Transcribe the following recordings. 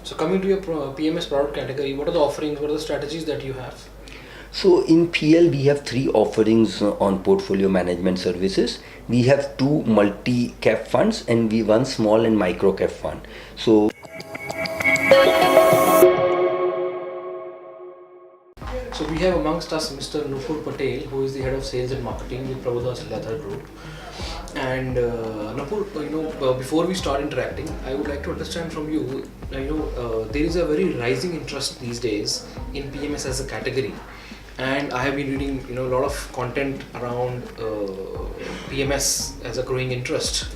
So coming to your PMS product category, what are the offerings, what are the strategies that you have? So in PL, we have three offerings on portfolio management services. We have two multi-cap funds and one small and micro cap fund. So we have amongst us Mr. Nupur Patel, who is the head of sales and marketing with Prabhudas Lilladhar Group. And Nupur, before we start interacting, I would like to understand from you. There is a very rising interest these days in PMS as a category, and I have been reading, a lot of content around PMS as a growing interest.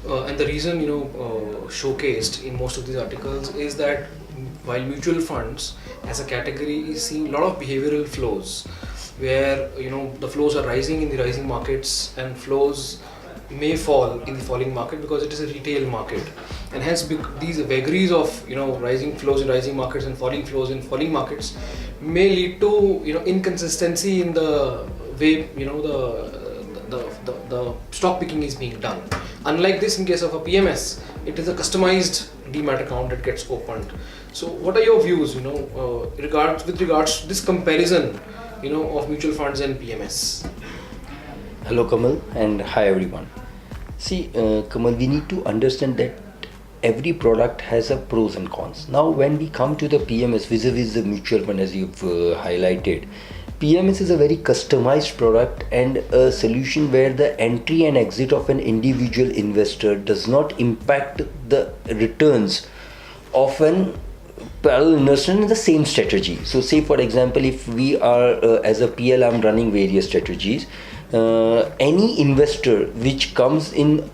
And the reason, showcased in most of these articles is that while mutual funds as a category is seeing a lot of behavioral flows, where the flows are rising in the rising markets and flows may fall in the falling market because it is a retail market, and hence these vagaries of rising flows in rising markets and falling flows in falling markets may lead to inconsistency in the way the stock picking is being done. Unlike this, in case of a PMS, it is a customized demat account that gets opened. So what are your views with regards to this comparison of mutual funds and PMS? Hello Kamal and hi everyone. See Kamal, we need to understand that every product has a pros and cons. Now when we come to the PMS vis-a-vis the mutual fund, as you've highlighted, PMS is a very customized product and a solution where the entry and exit of an individual investor does not impact the returns of an parallel investor in the same strategy. So say for example, if we are as a PL, I'm running various strategies. Any investor which comes in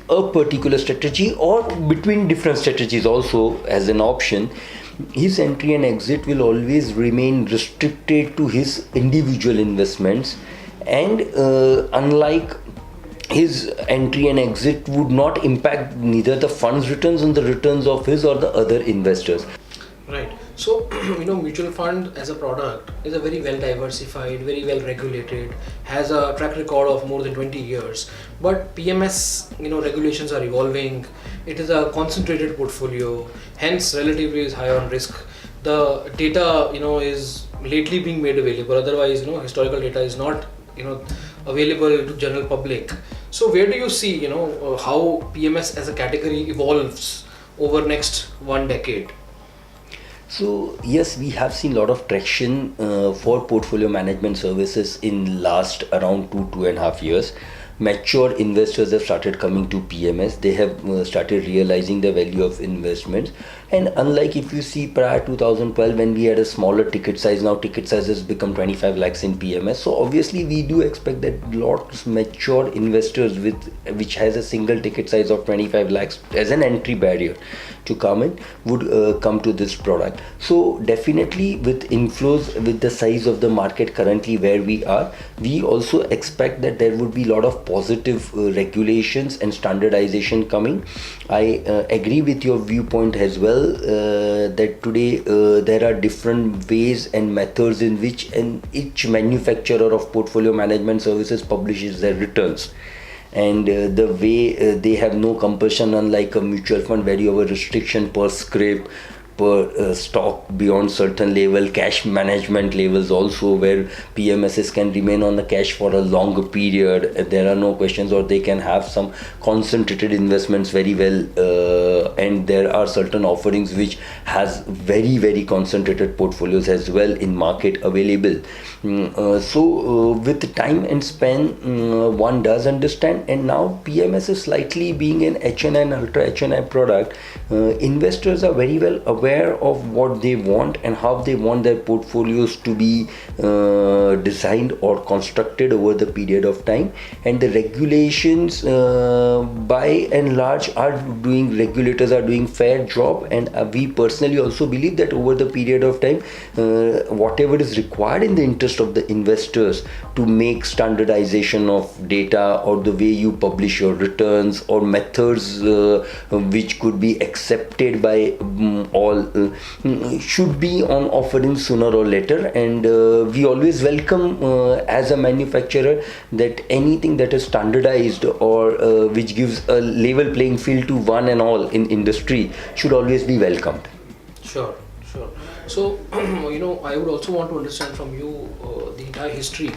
a particular strategy or between different strategies also as an option, his entry and exit will always remain restricted to his individual investments, and unlike his entry and exit would not impact neither the fund's returns and the returns of his or the other investors. Right. So, mutual fund as a product is a very well diversified, very well regulated, has a track record of more than 20 years. But PMS, regulations are evolving. It is a concentrated portfolio, hence relatively is high on risk. The data, is lately being made available. Otherwise, historical data is not, available to general public. So, where do you see, how PMS as a category evolves over next 1 decade? So yes, we have seen a lot of traction for portfolio management services in last around 2.5 years. Mature investors have started coming to PMS. They have started realizing the value of investments. And unlike if you see prior to 2012 when we had a smaller ticket size, now ticket size has become 25 lakhs in PMS. So obviously we do expect that lots mature investors which has a single ticket size of 25 lakhs as an entry barrier to come in would come to this product. So definitely with inflows, with the size of the market currently where we are, we also expect that there would be a lot of positive regulations and standardization coming. I agree with your viewpoint as well, that today there are different ways and methods in which each manufacturer of portfolio management services publishes their returns. And the way they have no compulsion, unlike a mutual fund where you have a restriction per script, per stock beyond certain level, cash management levels also, where PMSs can remain on the cash for a longer period. There are no questions, or they can have some concentrated investments very well, and there are certain offerings which has very very concentrated portfolios as well in market available. So with time and span, one does understand, and now PMS is slightly being an HNI and ultra HNI product. Investors are very well aware of what they want and how they want their portfolios to be designed or constructed over the period of time, and the regulations by and large regulators are doing fair job, and we personally also believe that over the period of time, whatever is required in the interest of the investors to make standardization of data, or the way you publish your returns, or methods which could be accepted by all, should be on offering sooner or later. And we always welcome as a manufacturer that anything that is standardized or which gives a level playing field to one and all in industry should always be welcomed. Sure, sure. So, I would also want to understand from you the entire history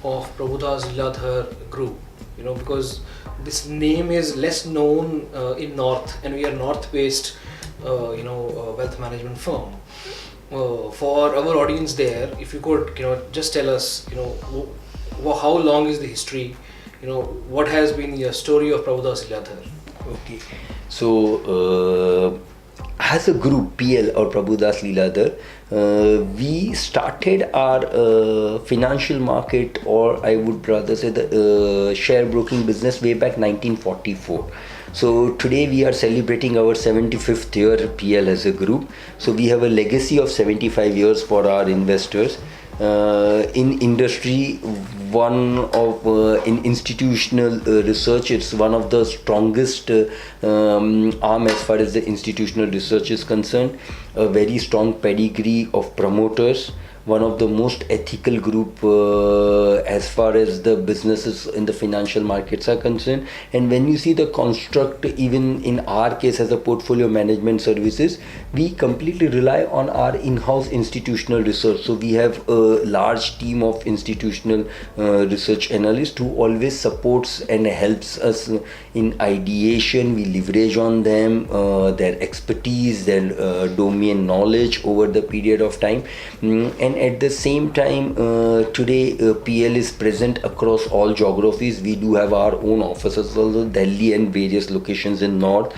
of Prabhudas Lilladhar Group. Because this name is less known in North, and we are North-based, wealth management firm. For our audience there, if you could, just tell us, how long is the history? What has been the story of Prabhudas Lilladhar? Okay. So, as a group, PL or Prabhudas Lilladhar, we started our financial market, or I would rather say the share broking business way back 1944. So today we are celebrating our 75th year PL as a group. So we have a legacy of 75 years for our investors. In industry, one of in institutional research, it's one of the strongest arm as far as the institutional research is concerned. A very strong pedigree of promoters, one of the most ethical group as far as the businesses in the financial markets are concerned. And when you see the construct, even in our case as a portfolio management services, we completely rely on our in-house institutional research. So we have a large team of institutional research analysts who always supports and helps us in ideation. We leverage on them, their expertise, their domain knowledge over the period of time. And at the same time, today PL is present across all geographies. We do have our own offices also, Delhi and various locations in North.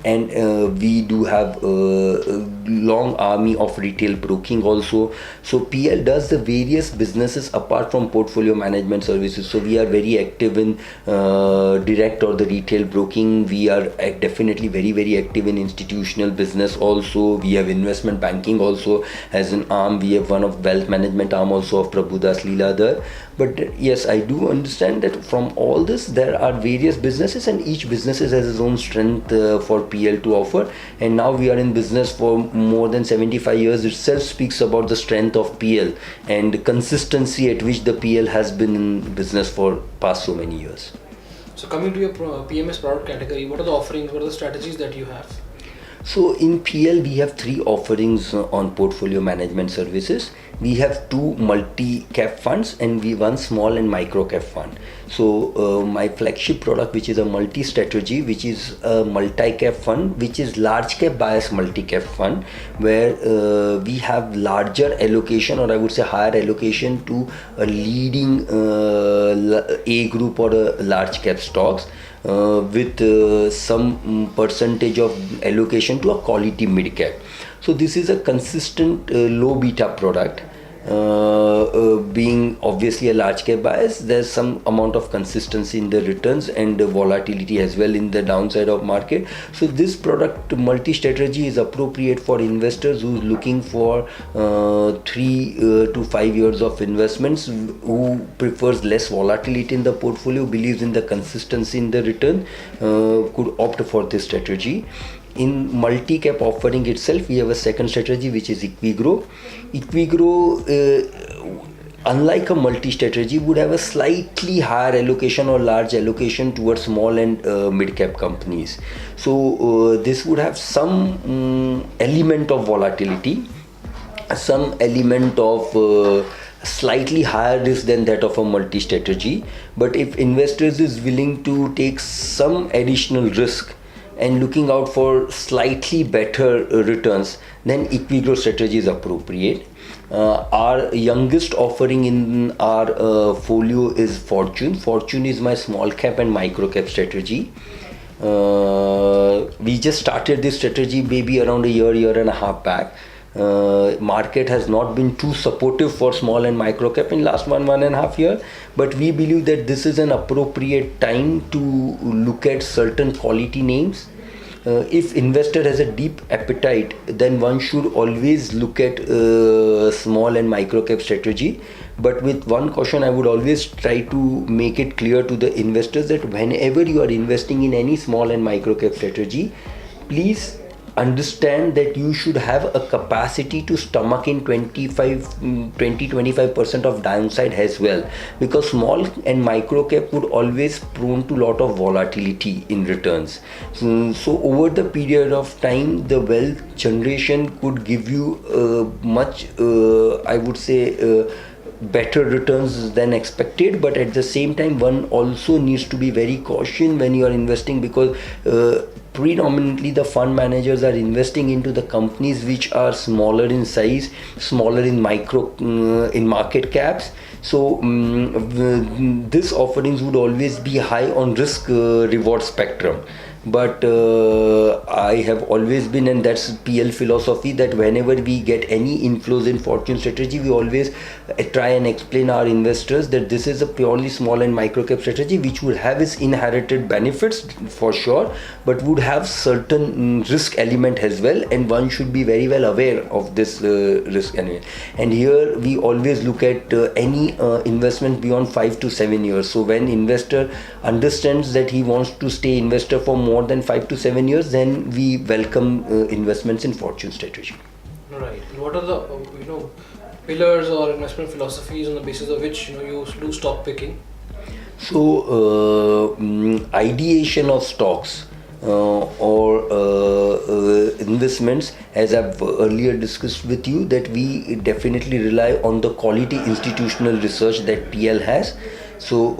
And we do have a long army of retail broking also. So PL does the various businesses apart from portfolio management services. So we are very active in direct or the retail broking. We are definitely very active in institutional business also. We have investment banking also as an arm. We have one of wealth management arm also of Prabhudas Lilladhar. But yes, I do understand that from all this there are various businesses, and each business has its own strength for PL to offer. And now we are in business for more than 75 years. Itself speaks about the strength of PL and consistency at which the PL has been in business for past so many years. So coming to your PMS product category, what are the offerings, what are the strategies that you have? So in PL we have three offerings on portfolio management services. We have two multi-cap funds and one small and micro-cap fund. So my flagship product, which is a multi-strategy, which is a multi-cap fund, which is large-cap bias multi-cap fund, where we have larger allocation, or I would say higher allocation to a leading A group or a large-cap stocks. With some percentage of allocation to a quality mid cap. So this is a consistent low beta product. Being obviously a large cap bias, there's some amount of consistency in the returns and the volatility as well in the downside of market. So this product multi-strategy is appropriate for investors who's looking for 3 to 5 years of investments, who prefers less volatility in the portfolio, believes in the consistency in the return, could opt for this strategy. In multi-cap offering itself, we have a second strategy, which is Equigro. Equigro, unlike a multi-strategy, would have a slightly higher allocation or large allocation towards small and mid-cap companies. So this would have some element of volatility, some element of slightly higher risk than that of a multi-strategy. But if investors is willing to take some additional risk and looking out for slightly better returns, then Equigro strategy is appropriate. Our youngest offering in our folio is Fortune. Fortune is my small cap and micro cap strategy. We just started this strategy maybe around a year and a half back. Market has not been too supportive for small and micro cap in last one and a half year, but we believe that this is an appropriate time to look at certain quality names. If investor has a deep appetite, then one should always look at small and micro cap strategy. But with one caution, I would always try to make it clear to the investors that whenever you are investing in any small and micro cap strategy, please understand that you should have a capacity to stomach in 20-25% of downside as well, because small and micro cap would always prone to lot of volatility in returns. So over the period of time, the wealth generation could give you much I would say better returns than expected, but at the same time one also needs to be very cautious when you are investing, because predominantly the fund managers are investing into the companies which are smaller in size, smaller in micro in market caps. So this offerings would always be high on risk reward spectrum. But I have always been, and that's PL philosophy, that whenever we get any inflows in fortune strategy, we always try and explain our investors that this is a purely small and micro cap strategy which would have its inherited benefits for sure, but would have certain risk element as well, and one should be very well aware of this risk element. And here we always look at any investment beyond 5 to 7 years. So when investor understands that he wants to stay investor for more than 5 to 7 years, then we welcome investments in fortune strategy. Right. And what are the pillars or investment philosophies on the basis of which you do stock picking? So ideation of stocks or investments, as I've earlier discussed with you, that we definitely rely on the quality institutional research that PL has. So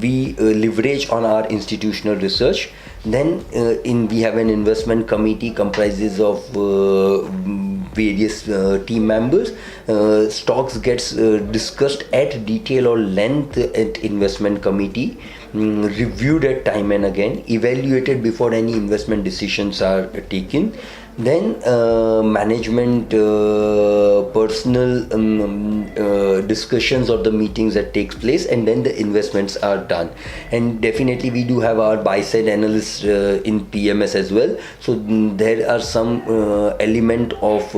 we leverage on our institutional research. Then we have an investment committee comprises of various team members. Stocks gets discussed at detail or length at investment committee, reviewed at time and again, evaluated before any investment decisions are taken. Then management personal discussions or the meetings that takes place, and then the investments are done. And definitely we do have our buy side analysts in PMS as well. So there are some element of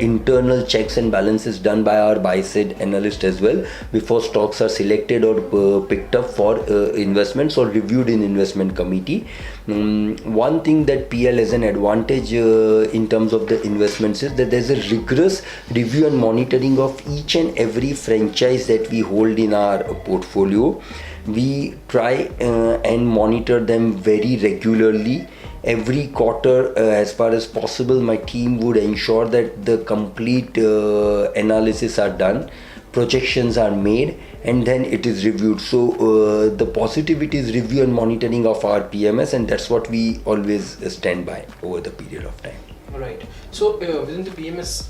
internal checks and balances done by our buy side analyst as well before stocks are selected or picked up for investments or reviewed in investment committee. One thing that PL has an advantage in terms of the investments is that there's a rigorous review and monitoring of each and every franchise that we hold in our portfolio. We try and monitor them very regularly. Every quarter, as far as possible, my team would ensure that the complete analysis are done, projections are made, and then it is reviewed. So the positivity is review and monitoring of our PMS, and that's what we always stand by over the period of time. Right. So within the PMS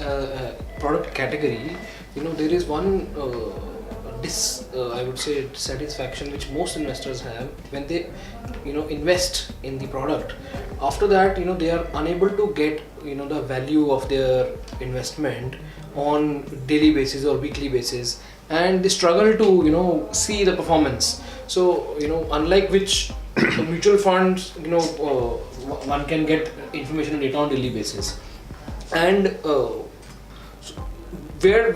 product category, there is one I would say dissatisfaction which most investors have when they invest in the product. After that, they are unable to get the value of their investment on daily basis or weekly basis, and they struggle to see the performance. So unlike which mutual funds, one can get information and data on daily basis. And where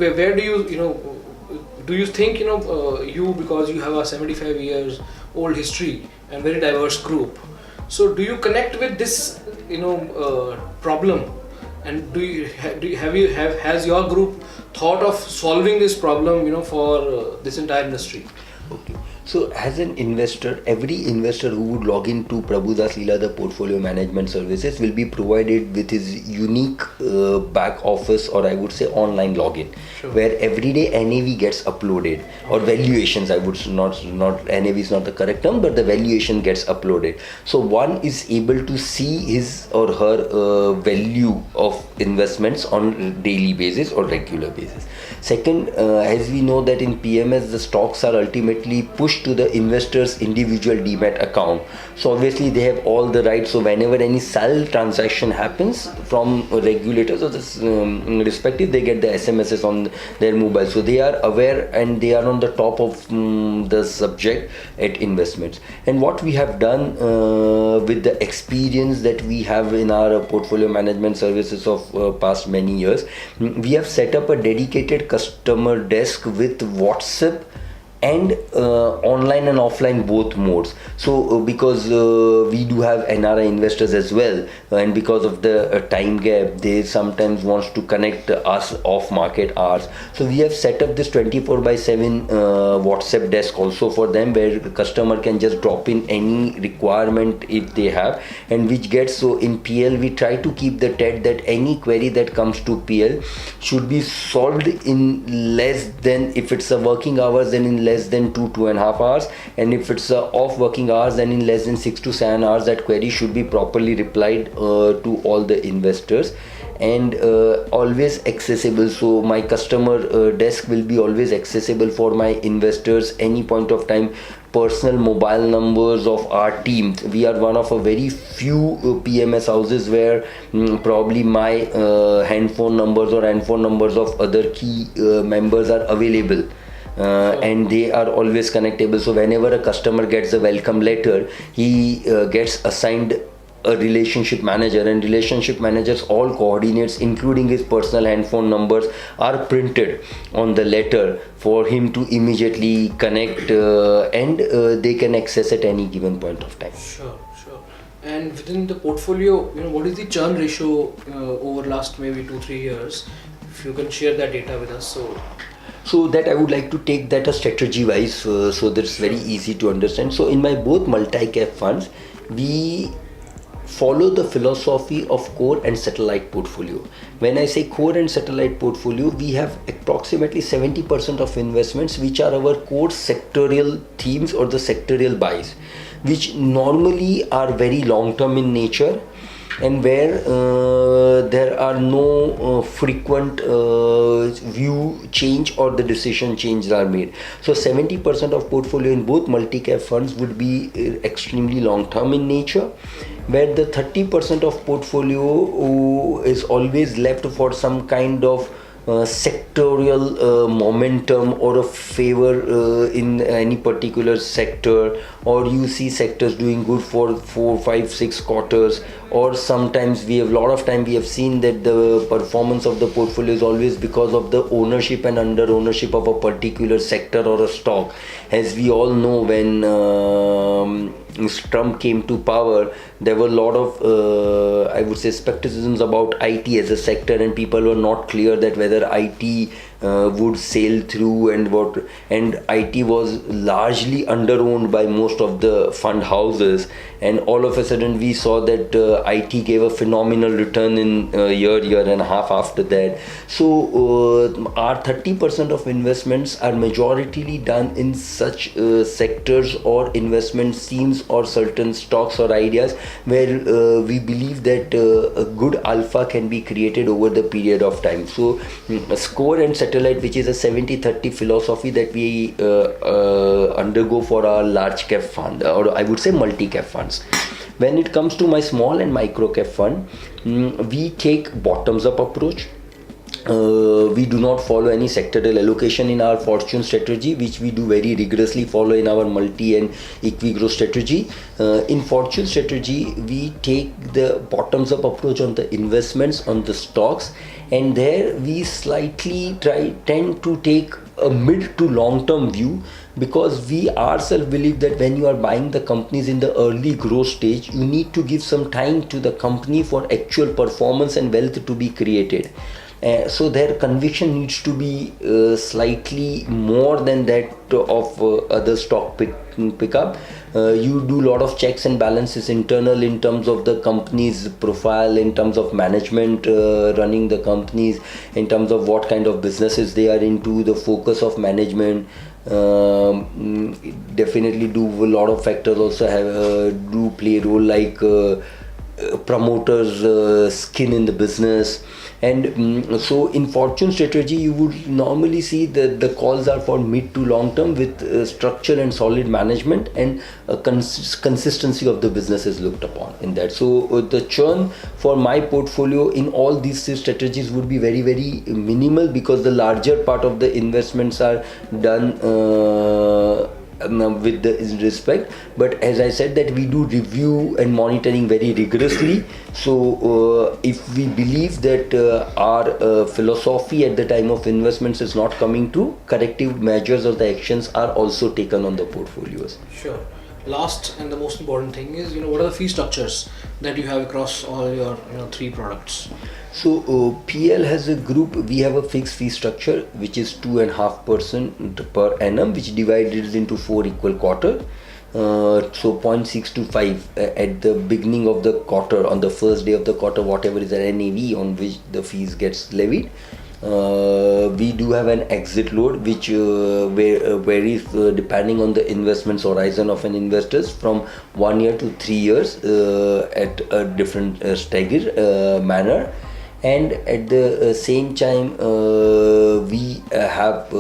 do you think you, because you have a 75 years old history and very diverse group, so do you connect with this problem, and has your group thought of solving this problem for this entire industry? Okay. So as an investor, every investor who would log into Prabhudas Lilladhar Portfolio Management Services will be provided with his unique back office, or I would say online login, sure, where every day NAV gets uploaded, or valuations, I would not NAV is not the correct term, but the valuation gets uploaded. So one is able to see his or her value of investments on daily basis or regular basis. Second, as we know that in PMS the stocks are ultimately pushed to the investor's individual demat account. So obviously they have all the rights. So whenever any sell transaction happens from regulators or this respective, they get the SMSs on their mobile. So they are aware and they are on the top of the subject at investments. And what we have done with the experience that we have in our portfolio management services of past many years, we have set up a dedicated customer desk with WhatsApp and online and offline both modes. So because we do have NRI investors as well, and because of the time gap, they sometimes wants to connect us off market hours. So we have set up this 24/7 WhatsApp desk also for them, where the customer can just drop in any requirement if they have, and which gets, so in PL we try to keep the TED that any query that comes to PL should be solved in less than, if it's a working hours, then in less than 2.5 hours, and if it's off working hours, then in less than 6 to 7 hours that query should be properly replied to all the investors, and always accessible. So my customer desk will be always accessible for my investors any point of time. Personal mobile numbers of our team, we are one of a very few PMS houses where probably my handphone numbers or handphone numbers of other key members are available. And they are always connectable. So whenever a customer gets a welcome letter, he gets assigned a relationship manager, and relationship managers all coordinates, including his personal handphone numbers, are printed on the letter for him to immediately connect, and they can access at any given point of time. Sure. And within the portfolio, what is the churn ratio over last maybe 2-3 years? If you can share that data with us. So that I would like to take that a strategy wise, so that's very easy to understand. So in my both multi-cap funds, we follow the philosophy of core and satellite portfolio. When I say core and satellite portfolio, we have approximately 70% of investments which are our core sectorial themes or the sectorial buys, which normally are very long term in nature, and where there are no frequent view change or the decision changes are made. So 70% of portfolio in both multi-cap funds would be extremely long term in nature, where the 30% of portfolio is always left for some kind of sectorial momentum or a favor in any particular sector, or you see sectors doing good for 4, 5, 6 quarters, or sometimes we have lot of time we have seen that the performance of the portfolio is always because of the ownership and under ownership of a particular sector or a stock. As we all know, when Trump came to power, there were a lot of I would say skepticisms about IT as a sector, and people were not clear that whether IT would sail through, and IT was largely under owned by most of the fund houses, and all of a sudden we saw that IT gave a phenomenal return in year and a half after that. So our 30% of investments are majority done in such sectors or investment themes or certain stocks or ideas where we believe that a good alpha can be created over the period of time. So score and satellite, which is a 70-30 philosophy that we undergo for our large cap fund, or I would say multi-cap funds. When it comes to my small and micro cap fund, we take bottoms up approach. We do not follow any sectoral allocation in our fortune strategy, which we do very rigorously follow in our multi and equi growth strategy. In fortune strategy, we take the bottoms up approach on the investments, on the stocks, and there we slightly tend to take a mid to long term view, because we ourselves believe that when you are buying the companies in the early growth stage, you need to give some time to the company for actual performance and wealth to be created. So their conviction needs to be slightly more than that of other stock pickup. You do a lot of checks and balances internal in terms of the company's profile, in terms of management running the companies, in terms of what kind of businesses they are into, the focus of management. Definitely do a lot of factors also do play a role, like promoters' skin in the business. And so in fortune strategy, you would normally see that the calls are for mid to long term with structure and solid management, and consistency of the business is looked upon in that. So the churn for my portfolio in all these strategies would be very, very minimal, because the larger part of the investments are done with the respect, but as I said that we do review and monitoring very rigorously. So if we believe that our philosophy at the time of investments is not coming true, corrective measures or the actions are also taken on the portfolios. Sure. Last and the most important thing is, what are the fee structures that you have across all your, three products? So PL has a group, we have a fixed fee structure which is 2.5% per annum, which divided into 4 equal quarter. So 0.625 at the beginning of the quarter, on the first day of the quarter, whatever is the NAV on which the fees gets levied. We do have an exit load which varies depending on the investments horizon of an investors from 1 year to 3 years at a different staggered manner. And at the same time we have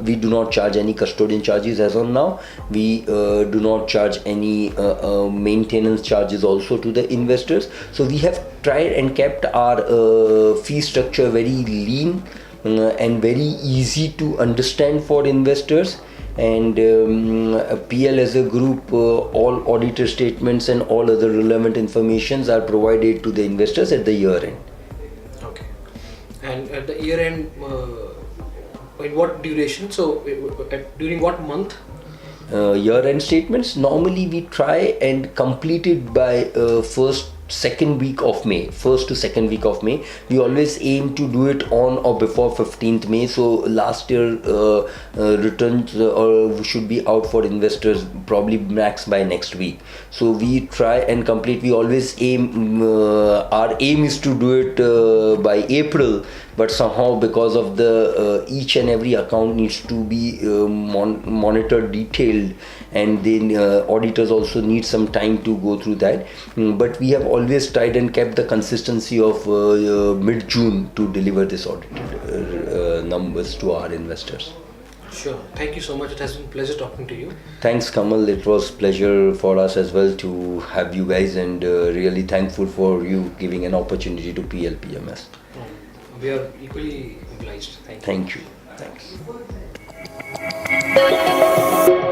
we do not charge any custodian charges as of now. We do not charge any maintenance charges also to the investors. So we have tried and kept our fee structure very lean and very easy to understand for investors. And PL as a group, all auditor statements and all other relevant informations are provided to the investors at the year end. Okay. And at the year end, in what duration? So during what month? Year-end statements, normally we try and complete it by first to second week of May. We always aim to do it on or before 15th May. So last year returns should be out for investors probably max by next week. So we try and complete. We always aim. Our aim is to do it by April. But somehow, because of the each and every account needs to be monitored detailed, and then auditors also need some time to go through that. But we have always tried and kept the consistency of mid-June to deliver this audited numbers to our investors. Sure. Thank you so much. It has been a pleasure talking to you. Thanks, Kamal. It was pleasure for us as well to have you guys, and really thankful for you giving an opportunity to PL PMS. We are equally obliged. Thank you. Thank you. Thanks.